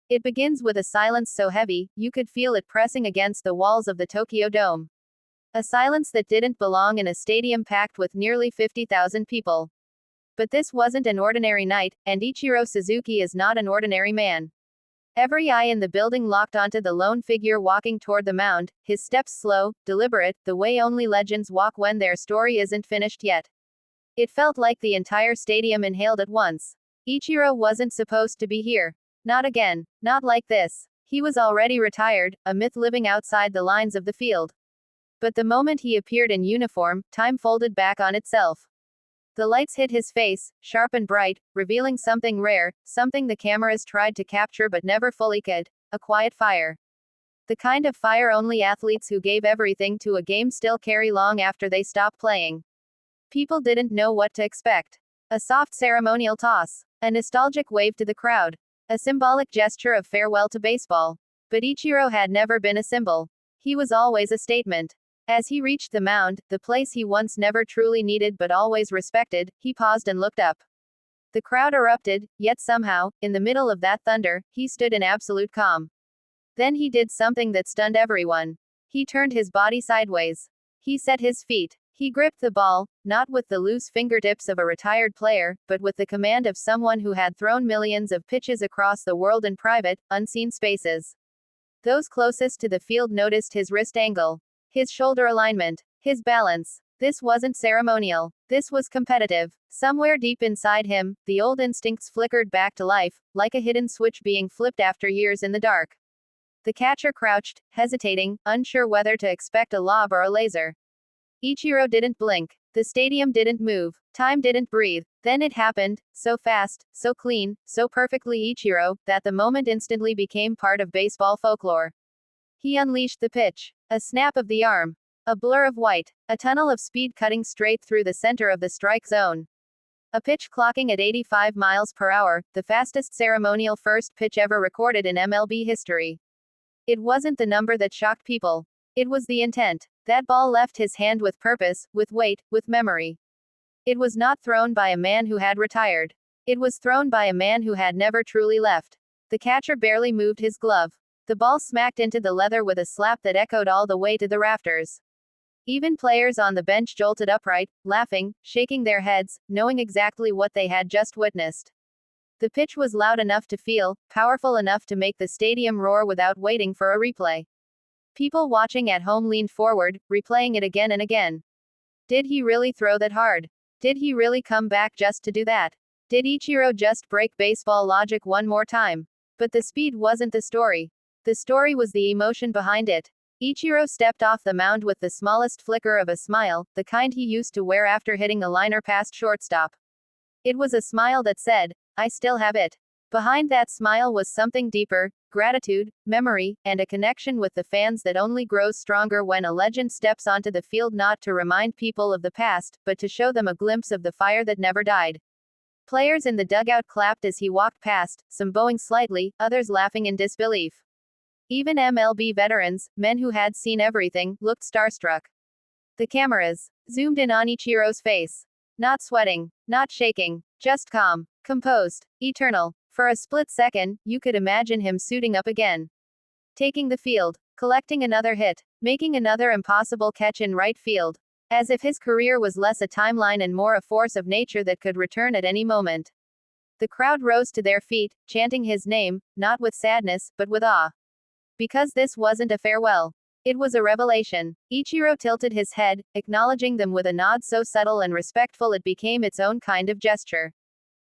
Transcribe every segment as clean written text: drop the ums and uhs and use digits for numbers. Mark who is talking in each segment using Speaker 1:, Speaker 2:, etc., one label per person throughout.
Speaker 1: It begins with a silence so heavy, you could feel it pressing against the walls of the Tokyo Dome. A silence that didn't belong in a stadium packed with nearly 50,000 people. But this wasn't an ordinary night, and Ichiro Suzuki is not an ordinary man. Every eye in the building locked onto the lone figure walking toward the mound, his steps slow, deliberate, the way only legends walk when their story isn't finished yet. It felt like the entire stadium inhaled at once. Ichiro wasn't supposed to be here. Not again. Not like this. He was already retired, a myth living outside the lines of the field. But the moment he appeared in uniform, time folded back on itself. The lights hit his face, sharp and bright, revealing something rare, something the cameras tried to capture but never fully could: a quiet fire. The kind of fire only athletes who gave everything to a game still carry long after they stop playing. People didn't know what to expect. A soft ceremonial toss. A nostalgic wave to the crowd. A symbolic gesture of farewell to baseball. But Ichiro had never been a symbol. He was always a statement. As he reached the mound, the place he once never truly needed but always respected, he paused and looked up. The crowd erupted, yet somehow, in the middle of that thunder, he stood in absolute calm. Then he did something that stunned everyone. He turned his body sideways. He set his feet. He gripped the ball, not with the loose fingertips of a retired player, but with the command of someone who had thrown millions of pitches across the world in private, unseen spaces. Those closest to the field noticed his wrist angle, his shoulder alignment, his balance. This wasn't ceremonial. This was competitive. Somewhere deep inside him, the old instincts flickered back to life, like a hidden switch being flipped after years in the dark. The catcher crouched, hesitating, unsure whether to expect a lob or a laser. Ichiro didn't blink. The stadium didn't move. Time didn't breathe. Then it happened, so fast, so clean, so perfectly Ichiro, that the moment instantly became part of baseball folklore. He unleashed the pitch. A snap of the arm. A blur of white. A tunnel of speed cutting straight through the center of the strike zone. A pitch clocking at 85 miles per hour, the fastest ceremonial first pitch ever recorded in MLB history. It wasn't the number that shocked people. It was the intent. That ball left his hand with purpose, with weight, with memory. It was not thrown by a man who had retired. It was thrown by a man who had never truly left. The catcher barely moved his glove. The ball smacked into the leather with a slap that echoed all the way to the rafters. Even players on the bench jolted upright, laughing, shaking their heads, knowing exactly what they had just witnessed. The pitch was loud enough to feel, powerful enough to make the stadium roar without waiting for a replay. People watching at home leaned forward, replaying it again and again. Did he really throw that hard? Did he really come back just to do that? Did Ichiro just break baseball logic one more time? But the speed wasn't the story. The story was the emotion behind it. Ichiro stepped off the mound with the smallest flicker of a smile, the kind he used to wear after hitting a liner past shortstop. It was a smile that said, "I still have it." Behind that smile was something deeper: gratitude, memory, and a connection with the fans that only grows stronger when a legend steps onto the field, not to remind people of the past, but to show them a glimpse of the fire that never died. Players in the dugout clapped as he walked past, some bowing slightly, others laughing in disbelief. Even MLB veterans, men who had seen everything, looked starstruck. The cameras zoomed in on Ichiro's face. Not sweating, not shaking, just calm, composed, eternal. For a split second, you could imagine him suiting up again. Taking the field, collecting another hit, making another impossible catch in right field. As if his career was less a timeline and more a force of nature that could return at any moment. The crowd rose to their feet, chanting his name, not with sadness, but with awe. Because this wasn't a farewell. It was a revelation. Ichiro tilted his head, acknowledging them with a nod so subtle and respectful it became its own kind of gesture.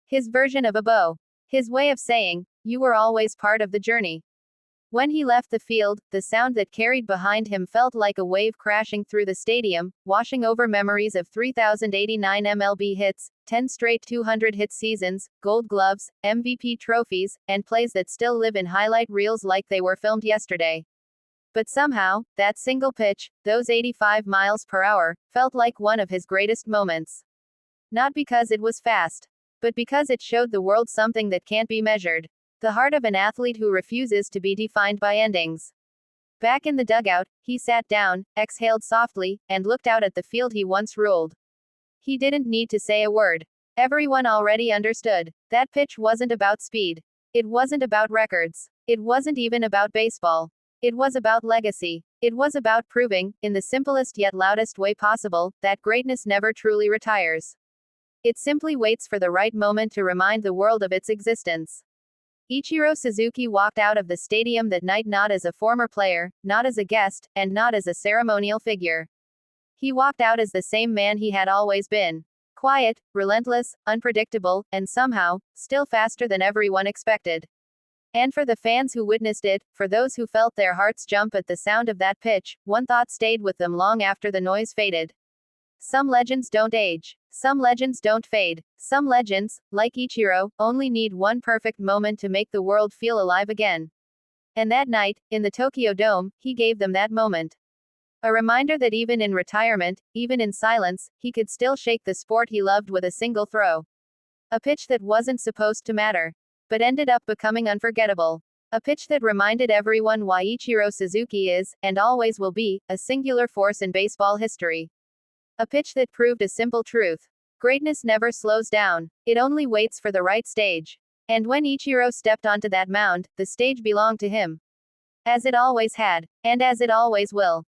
Speaker 1: His version of a bow. His way of saying, "You were always part of the journey." When he left the field, the sound that carried behind him felt like a wave crashing through the stadium, washing over memories of 3,089 MLB hits, 10 straight 200-hit seasons, Gold Gloves, MVP trophies, and plays that still live in highlight reels like they were filmed yesterday. But somehow, that single pitch, those 85 miles per hour, felt like one of his greatest moments. Not because it was fast, but because it showed the world something that can't be measured. The heart of an athlete who refuses to be defined by endings. Back in the dugout, he sat down, exhaled softly, and looked out at the field he once ruled. He didn't need to say a word. Everyone already understood. That pitch wasn't about speed. It wasn't about records. It wasn't even about baseball. It was about legacy. It was about proving, in the simplest yet loudest way possible, that greatness never truly retires. It simply waits for the right moment to remind the world of its existence. Ichiro Suzuki walked out of the stadium that night not as a former player, not as a guest, and not as a ceremonial figure. He walked out as the same man he had always been. Quiet, relentless, unpredictable, and somehow, still faster than everyone expected. And for the fans who witnessed it, for those who felt their hearts jump at the sound of that pitch, one thought stayed with them long after the noise faded. Some legends don't age. Some legends don't fade. Some legends, like Ichiro, only need one perfect moment to make the world feel alive again. And that night, in the Tokyo Dome, he gave them that moment. A reminder that even in retirement, even in silence, he could still shake the sport he loved with a single throw. A pitch that wasn't supposed to matter, but ended up becoming unforgettable. A pitch that reminded everyone why Ichiro Suzuki is, and always will be, a singular force in baseball history. A pitch that proved a simple truth. Greatness never slows down. It only waits for the right stage. And when Ichiro stepped onto that mound, the stage belonged to him. As it always had, and as it always will.